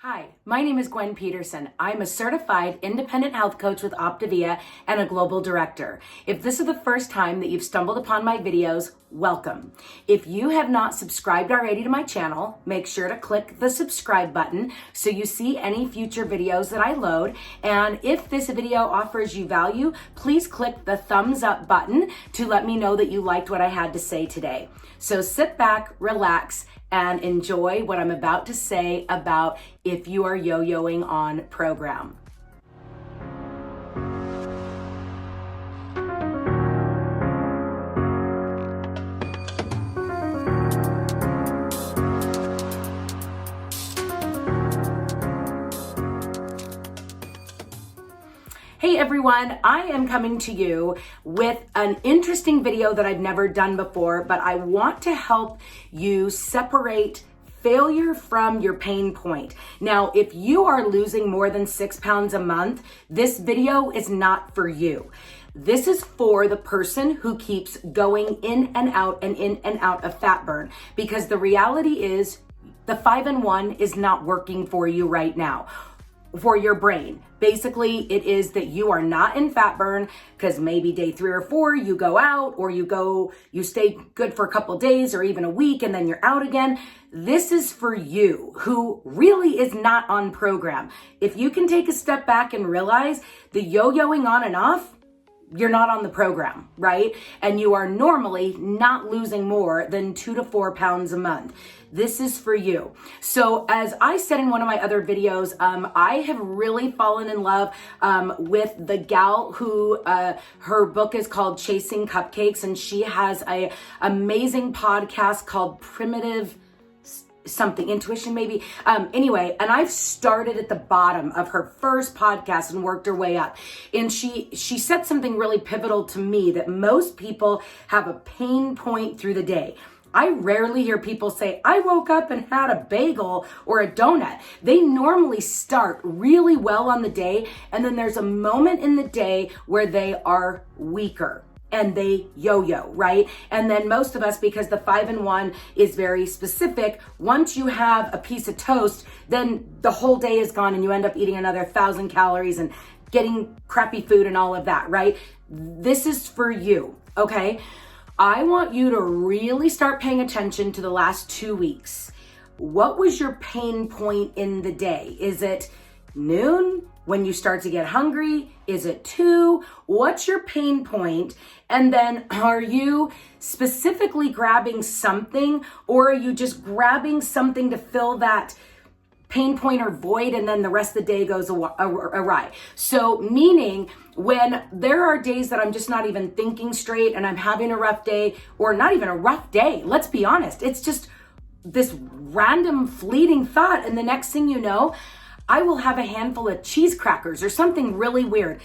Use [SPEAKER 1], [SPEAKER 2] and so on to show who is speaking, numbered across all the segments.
[SPEAKER 1] Hi, my name is Gwen Peterson. I'm a certified independent health coach with Optavia and a global director. If this is the first time that you've stumbled upon my videos, welcome. If you have not subscribed already to my channel, make sure to click the subscribe button so you see any future videos that I load. And if this video offers you value, please click the thumbs up button to let me know that you liked what I had to say today. So sit back, relax, and enjoy what I'm about to say about if you are yo-yoing on program. Hey everyone, I am coming to you with an interesting video that I've never done before, but I want to help you separate failure from your pain point. Now, if you are losing more than 6 pounds a month, this video is not for you. This is for the person who keeps going in and out of fat burn, because the reality is the 5-in-1 is not working for you right now. For your brain. Basically, it is that you are not in fat burn because maybe day 3 or 4 you go out, or you stay good for a couple days or even a week and then you're out again. This is for you who really is not on program. If you can take a step back and realize the yo-yoing on and off, you're not on the program, right? And you are normally not losing more than 2 to 4 pounds a month. This is for you. So as I said in one of my other videos, I have really fallen in love with the gal who her book is called Chasing Cupcakes, and she has a amazing podcast called Primitive something, intuition maybe. Anyway, and I've started at the bottom of her first podcast and worked her way up. And she said something really pivotal to me, that most people have a pain point through the day. I rarely hear people say, I woke up and had a bagel or a donut. They normally start really well on the day, and then there's a moment in the day where they are weaker and they yo-yo, right? And then most of us, because the 5-in-1 is very specific, once you have a piece of toast, then the whole day is gone and you end up eating another 1,000 calories and getting crappy food and all of that, right? This is for you, okay? I want you to really start paying attention to the last 2 weeks. What was your pain point in the day? Is it noon when you start to get hungry? Is it 2? What's your pain point? And then are you specifically grabbing something, or are you just grabbing something to fill that pain point or void, and then the rest of the day goes awry? So meaning, when there are days that I'm just not even thinking straight and I'm having a rough day, or not even a rough day, let's be honest, it's just this random fleeting thought, and the next thing you know, I will have a handful of cheese crackers or something really weird.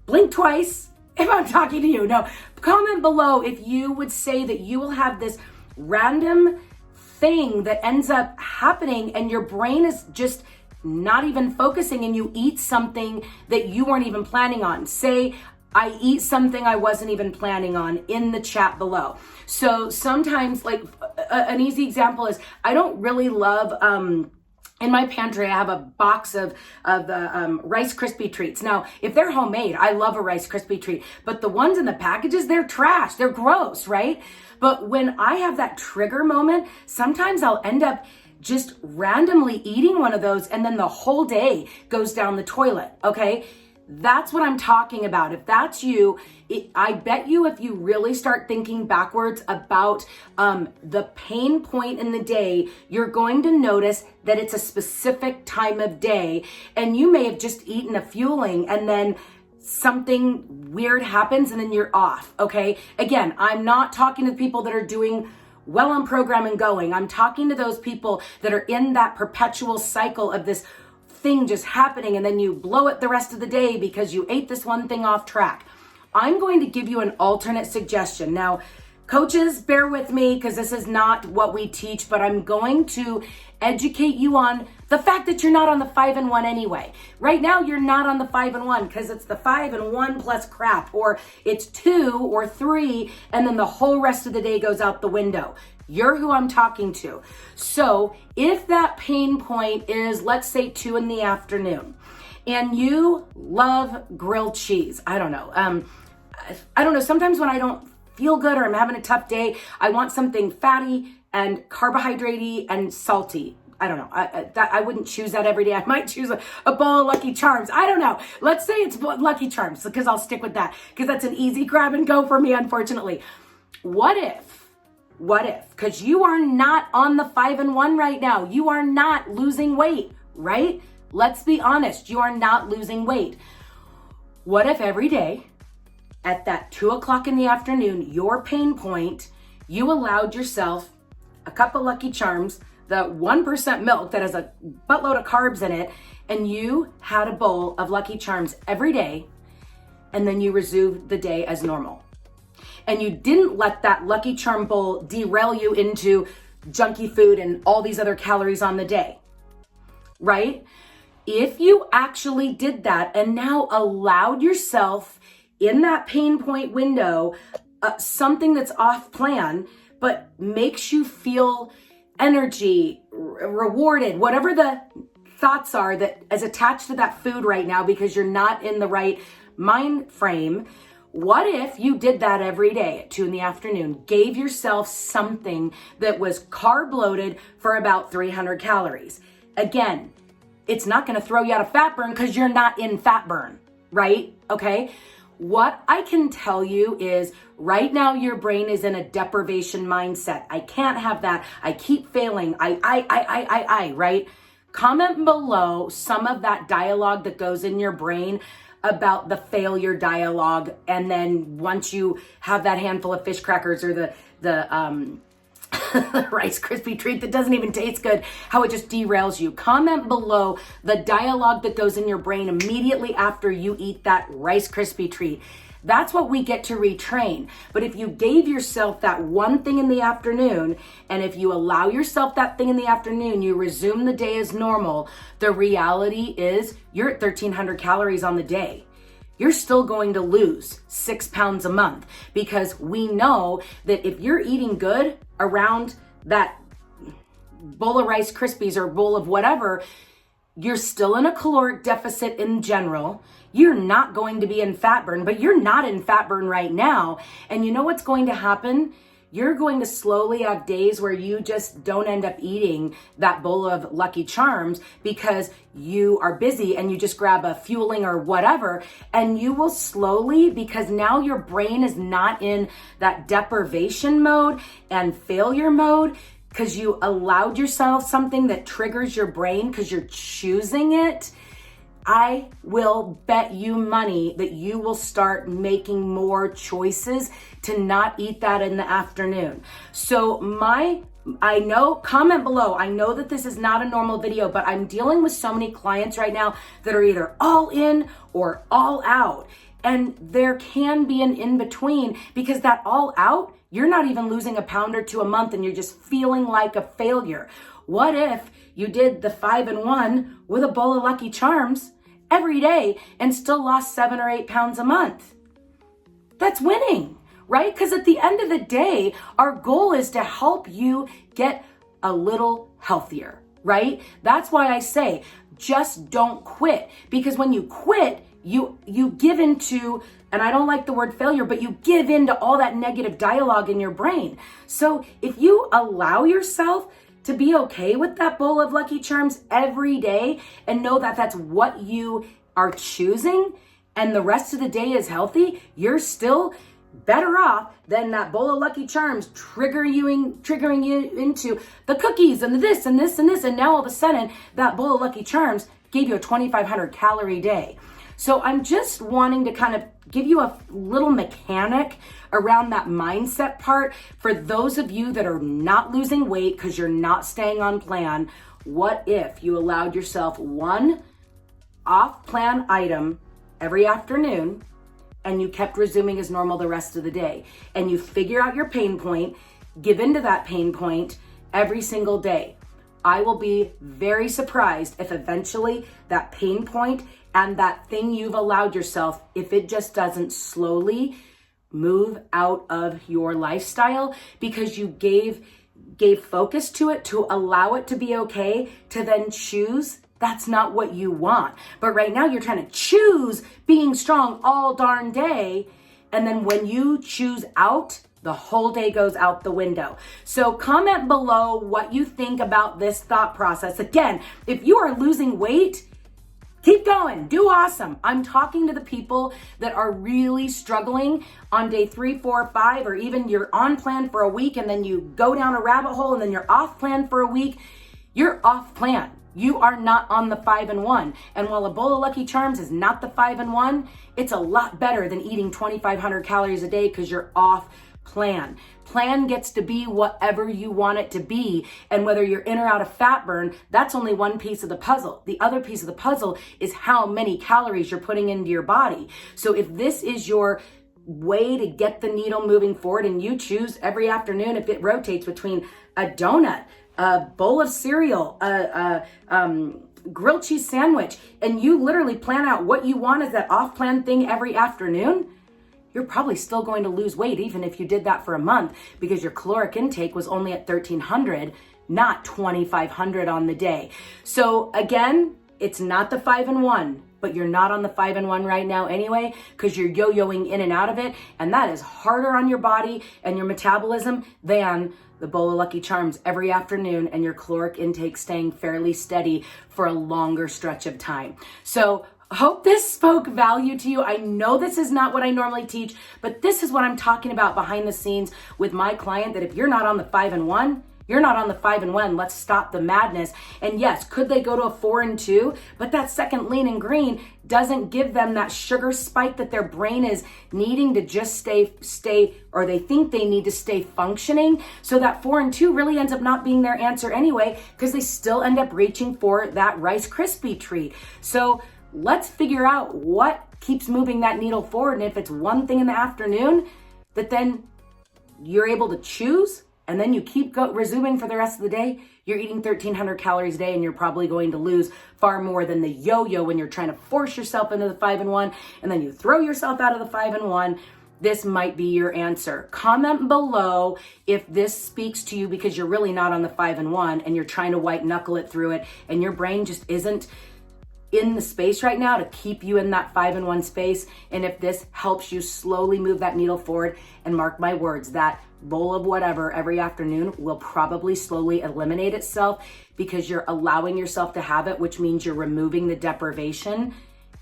[SPEAKER 1] Blink twice if I'm talking to you. No, comment below if you would say that you will have this random thing that ends up happening and your brain is just not even focusing, and you eat something that you weren't even planning on. Say, I eat something I wasn't even planning on, in the chat below. So sometimes, like an easy example is, I don't really love, in my pantry, I have a box of Rice Krispie treats. Now, if they're homemade, I love a Rice Krispie treat, but the ones in the packages, they're trash, they're gross, right? But when I have that trigger moment, sometimes I'll end up just randomly eating one of those, and then the whole day goes down the toilet, okay? That's what I'm talking about. If that's you, I bet you if you really start thinking backwards about the pain point in the day, you're going to notice that it's a specific time of day, and you may have just eaten a fueling and then something weird happens and then you're off, okay? Again, I'm not talking to people that are doing well on program and going. I'm talking to those people that are in that perpetual cycle of this thing just happening, and then you blow it the rest of the day because you ate this one thing off track. I'm going to give you an alternate suggestion. Now, coaches, bear with me because this is not what we teach, but I'm going to educate you on the fact that you're not on the 5-in-1 anyway. Right now, you're not on the 5-in-1 because it's the 5-in-1 plus crap, or it's 2 or 3, and then the whole rest of the day goes out the window. You're who I'm talking to. So if that pain point is, let's say 2 p.m, and you love grilled cheese, I don't know. Sometimes when I don't feel good or I'm having a tough day, I want something fatty and carbohydrate-y and salty. I don't know. I wouldn't choose that every day. I might choose a bowl of Lucky Charms. I don't know. Let's say it's Lucky Charms, because I'll stick with that, because that's an easy grab and go for me, unfortunately. What if, because you are not on the 5-in-1 right now. You are not losing weight, right? Let's be honest. You are not losing weight. What if every day at that 2 p.m, your pain point, you allowed yourself a cup of Lucky Charms, the 1% milk that has a buttload of carbs in it, and you had a bowl of Lucky Charms every day, and then you resumed the day as normal. And you didn't let that Lucky Charm bowl derail you into junky food and all these other calories on the day, right? If you actually did that and now allowed yourself in that pain point window, something that's off plan, but makes you feel energy, rewarded, whatever the thoughts are that is attached to that food right now because you're not in the right mind frame. What if you did that every day at 2 p.m, gave yourself something that was carb loaded for about 300 calories? Again, it's not going to throw you out of fat burn because you're not in fat burn, right? Okay. What I can tell you is right now your brain is in a deprivation mindset. I can't have that. I keep failing. Right? Comment below some of that dialogue that goes in your brain about the failure dialogue. And then once you have that handful of fish crackers or the Rice Krispie treat that doesn't even taste good, how it just derails you. Comment below the dialogue that goes in your brain immediately after you eat that Rice Krispie treat. That's what we get to retrain. But if you gave yourself that one thing in the afternoon, and if you allow yourself that thing in the afternoon, you resume the day as normal, the reality is you're at 1,300 calories on the day. You're still going to lose 6 pounds a month, because we know that if you're eating good around that bowl of Rice Krispies or bowl of whatever, you're still in a caloric deficit in general. You're not going to be in fat burn, but you're not in fat burn right now. And you know what's going to happen? You're going to slowly have days where you just don't end up eating that bowl of Lucky Charms because you are busy and you just grab a fueling or whatever. And you will slowly, because now your brain is not in that deprivation mode and failure mode, because you allowed yourself something that triggers your brain because you're choosing it. I will bet you money that you will start making more choices to not eat that in the afternoon. So I know, comment below. I know that this is not a normal video, but I'm dealing with so many clients right now that are either all in or all out. And there can be an in between, because that all out, you're not even losing a pound or 2 a month and you're just feeling like a failure. What if you did the 5-in-1 with a bowl of Lucky Charms every day and still lost 7 or 8 pounds a month? That's winning, right? Because at the end of the day, our goal is to help you get a little healthier, right? That's why I say, just don't quit. Because when you quit, you give into, and I don't like the word failure, but you give into all that negative dialogue in your brain. So if you allow yourself to be okay with that bowl of Lucky Charms every day and know that that's what you are choosing, and the rest of the day is healthy, you're still better off than that bowl of Lucky Charms triggering you into the cookies and the this and this and this. And now all of a sudden that bowl of Lucky Charms gave you a 2,500 calorie day. So I'm just wanting to kind of give you a little mechanic around that mindset part for those of you that are not losing weight because you're not staying on plan. What if you allowed yourself one off-plan item every afternoon and you kept resuming as normal the rest of the day, and you figure out your pain point, give into that pain point every single day? I will be very surprised if eventually that pain point and that thing you've allowed yourself, if it just doesn't slowly move out of your lifestyle because you gave gave focus to it, to allow it to be okay, to then choose, that's not what you want. But right now you're trying to choose being strong all darn day. And then when you choose out, the whole day goes out the window. So comment below what you think about this thought process. Again, if you are losing weight, keep going, do awesome. I'm talking to the people that are really struggling on day 3, 4, 5, or even you're on plan for a week and then you go down a rabbit hole and then you're off plan for a week. You're off plan. You are not on the 5 and 1. And while a bowl of Lucky Charms is not the 5 and 1, it's a lot better than eating 2,500 calories a day because you're off plan. Plan gets to be whatever you want it to be. And whether you're in or out of fat burn, that's only one piece of the puzzle. The other piece of the puzzle is how many calories you're putting into your body. So if this is your way to get the needle moving forward and you choose every afternoon, if it rotates between a donut, a bowl of cereal, a grilled cheese sandwich, and you literally plan out what you want as that off-plan thing every afternoon, you're probably still going to lose weight even if you did that for a month because your caloric intake was only at 1,300, not 2,500 on the day. So again, it's not the 5 and 1, but you're not on the 5 and 1 right now anyway because you're yo-yoing in and out of it, and that is harder on your body and your metabolism than the bowl of Lucky Charms every afternoon and your caloric intake staying fairly steady for a longer stretch of time. So hope this spoke value to you. I know this is not what I normally teach, but this is what I'm talking about behind the scenes with my client, that if you're not on the 5 and 1, you're not on the 5 and 1. Let's stop the madness. And yes, could they go to a 4 and 2? But that second lean and green doesn't give them that sugar spike that their brain is needing to just stay, or they think they need to stay functioning. So that 4 and 2 really ends up not being their answer anyway, because they still end up reaching for that Rice Krispie treat. So let's figure out what keeps moving that needle forward. And if it's one thing in the afternoon that then you're able to choose, and then you keep resuming for the rest of the day, you're eating 1,300 calories a day, and you're probably going to lose far more than the yo-yo when you're trying to force yourself into the 5 and 1, and then you throw yourself out of the 5 and 1. This might be your answer. Comment below if this speaks to you because you're really not on the 5 and 1 and you're trying to white knuckle it through it, and your brain just isn't in the space right now to keep you in that 5 and 1 space. And if this helps you slowly move that needle forward, and mark my words, that bowl of whatever every afternoon will probably slowly eliminate itself because you're allowing yourself to have it, which means you're removing the deprivation,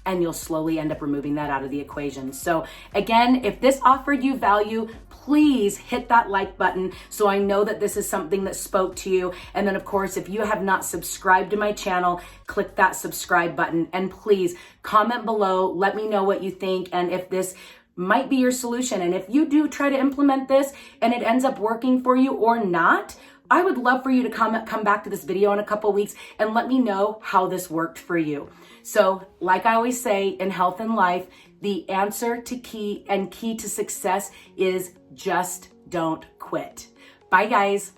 [SPEAKER 1] and you'll slowly end up removing that out of the equation. So again, if this offered you value, please hit that like button so I know that this is something that spoke to you. And then of course, if you have not subscribed to my channel, click that subscribe button, and please comment below. Let me know what you think and if this might be your solution. And if you do try to implement this and it ends up working for you or not, I would love for you to come back to this video in a couple weeks and let me know how this worked for you. So like I always say in health and life, the answer to key to success is just don't quit. Bye guys.